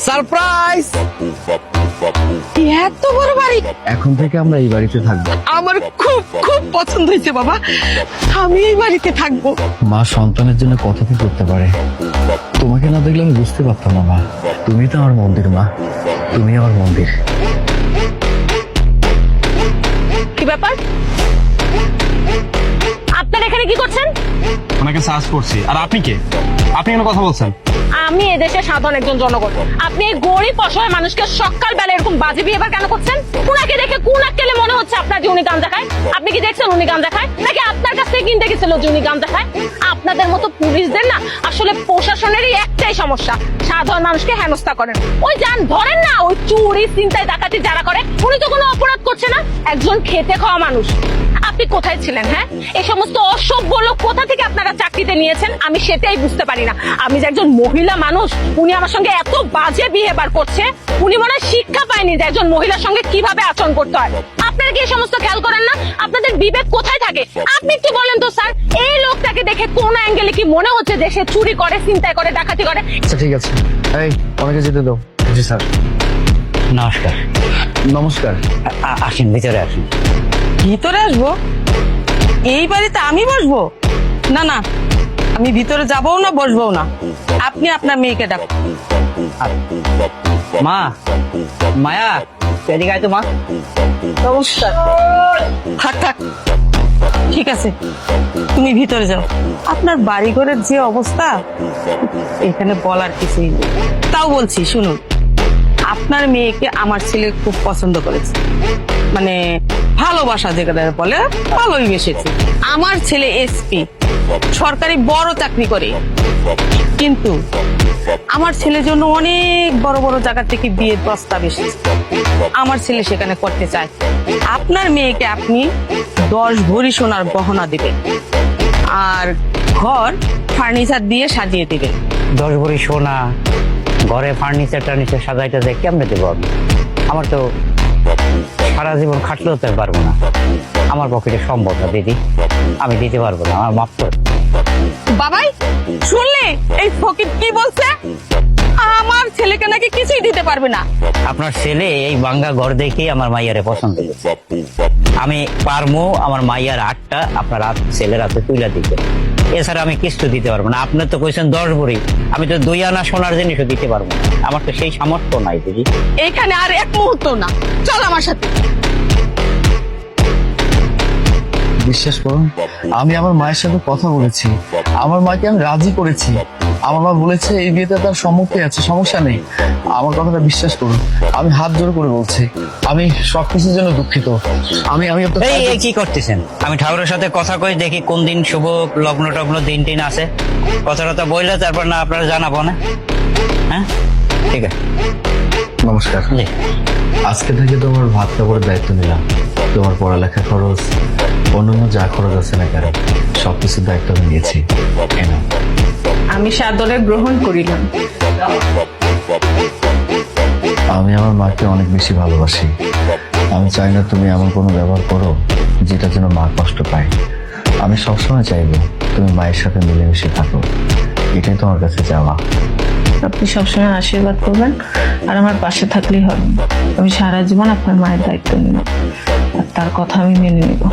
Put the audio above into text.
Surprise! এত বড় বাড়ি! এখন থেকে আমরা এই বাড়িতে থাকবো। আমার খুব খুব পছন্দ হয়েছে বাবা, আমি এই বাড়িতে থাকবো। মা সন্তানের জন্য কত কি করতে পারে, তোমাকে না দেখলে আমি বুঝতে পারতাম না মা। তুমি তো আমার মন্দির মা, তুমি আমার মন্দির। কি ব্যাপার? আপনারা এখানে কি করছেন? ওনাকে সার্চ করছি। আর আপনি কে? আপনি কেন কথা বলছেন? আমি এদেশের সাধারণ একজন জনগণ। আপনি এই গরিব অসহায় মানুষকে সকালবেলা এরকম বাজে বিহেভিয়ার কেন করছেন? উনাকে দেখে কোন আক্কেলে মনে হচ্ছে আপনার যে উনি গাঁজা খায়? আপনি কি দেখছেন উনি গাঁজা খায়, নাকি আপনার কাছ থেকে কিনতে গেছিল যে উনি গাঁজা খায়? আপনাদের মতো পুলিশদের না আসলে প্রশাসনেরই একটাই সমস্যা, সাধারণ মানুষকে হেনস্থা করেন। ওই যান ধরেন না, ওই চুরি ছিনতাই ডাকাতি যারা করে, উনি তো কোনো অপরাধ করছে না, একজন খেতে খাওয়া মানুষ। আপনি কোথায় ছিলেন? হ্যাঁ, এই সমস্ত অসভ্য লোক কোথা থেকে আপনারা চাকরিতে নিয়েছেন আমি সেটাই বুঝতে পারি না। আমি যে একজন মহিলা মানুষ, উনি আমার সঙ্গে এত বাজে বিহেভিয়ার করছে, উনি মনে হয় শিক্ষা পায়নি যে একজন মহিলার সঙ্গে কিভাবে আচরণ করতে হয়। আপনারা কি এই সমস্ত খেয়াল করেন না? আপনাদের বিবেক কোথায় থাকে? আপনি একটু বলেন তো স্যার, এই লোকটাকে দেখে কোন অ্যাঙ্গেলে কি মনে হচ্ছে যে সে চুরি করে, ছিনতাই করে, ডাকাতি করে? আচ্ছা ঠিক আছে, এই অনেকে যেতে দাও। জি স্যার। নমস্কার। নমস্কার। আসেন, ভিতরে আসেন। ভিতরে আসবো? এই বাড়িতে আমি বসবো? না না, আমি ভিতরে যাবো না, বসবো না। আপনি আপনার মেয়েকে ডাকুন। মা, মায়া, এদিকে আয় তো মা। নমস্কার। থাক থাক, ঠিক আছে, তুমি ভিতরে যাও। আপনার বাড়িঘরের যে অবস্থা, এখানে বলার কিছুই নেই। তাও বলছি শুনুন, আপনার মেয়েকে আমার ছেলে খুব পছন্দ করেছে, মানে ভালোবাসা যেটা বলে, ভালোই বেসেছে। আমার ছেলে এসপি, সরকারি বড় চাকরি করে, কিন্তু আমার ছেলের জন্য অনেক বড় বড় জায়গা থেকে বিয়ের প্রস্তাব এসেছে। আমার ছেলে সেখানে করতে চায়। আপনার মেয়েকে আপনি 10 ভরি সোনার গহনা দিবেন, আর ঘর ফার্নিচার দিয়ে সাজিয়ে দিবেন। 10 ভরি সোনা, ঘরে ফার্নিচার টার্নিচার সাজাইটা যায় কেমনে দেবো আমি? আমার তো সারা জীবন খাটলেও তো পারবো না, আমার পকেটে সম্ভব না দিদি, আমি দিতে পারবো না, আমার মাফ করে। বাবাই, শুনলে এই ফকির কি বলছে? আমার ছেলেকে নাকি কিছুই দিতে পারবে না। আপনার ছেলে এই বাঙ্গা ঘর দেখেই আমার মাইয়ারে পছন্দ করছে। আমি পারবো আমার মাইয়ার 8টা আপনার ছেলের হাতে তুলে দিতে, এছাড়া আমি কিছু দিতে পারবো না। আপনার তো কইছেন 10 ভরি, আমি তো 2 আনা সোনার জিনিসও দিতে পারবো না, আমার তো সেই সামর্থ্য নাই দিদি। এখানে আর এক মুহূর্ত না, চল আমার সাথে। বিশ্বাস করুন, আমি আমার মায়ের সাথে কথা বলেছি, আমার মাকে আমি রাজি করেছি। আমার মা বলেছে এই বিয়েতে তার সম্মতি আছে, সমস্যা নেই। আমার কথাটা বিশ্বাস করুন, আমি হাত জোর করে বলছি, আমি সবকিছুর জন্য দুঃখিত। আমি আমি আপনার এই কি করতেছেন? আমি ঠাকুরের সাথে কথা কই, দেখি কোন দিন শুভ লগ্ন টগ্ন দিন টিন আছে, কথা টথা বললে তারপর না আপনারা জানাবো না। হ্যাঁ ঠিক আছে, নমস্কার। জি। আজকে থেকে তোমার ভাত কাপড়ের দায়িত্ব নিলাম, তোমার পড়ালেখা খরচ, অন্যান্য যা খরচ আছে না কেন, সবকিছুর দায়িত্ব আমি নিয়েছি। আমি সাদরে গ্রহণ করিলাম। আমি আমার মাকে অনেক বেশি ভালোবাসি, আমি চাই না তুমি এমন কোনো ব্যবহার করো যেটা যেন মা কষ্ট পায়। আমি সবসময় চাইবো তুমি মায়ের সাথে মিলেমিশে থাকো, এটাই তোমার কাছে চাওয়া। আপনি সবসময় আশীর্বাদ করবেন আর আমার পাশে থাকলেই হবে। আমি সারা জীবন আপনার মায়ের দায়িত্ব নেব আর তার কথা আমি মেনে নেব।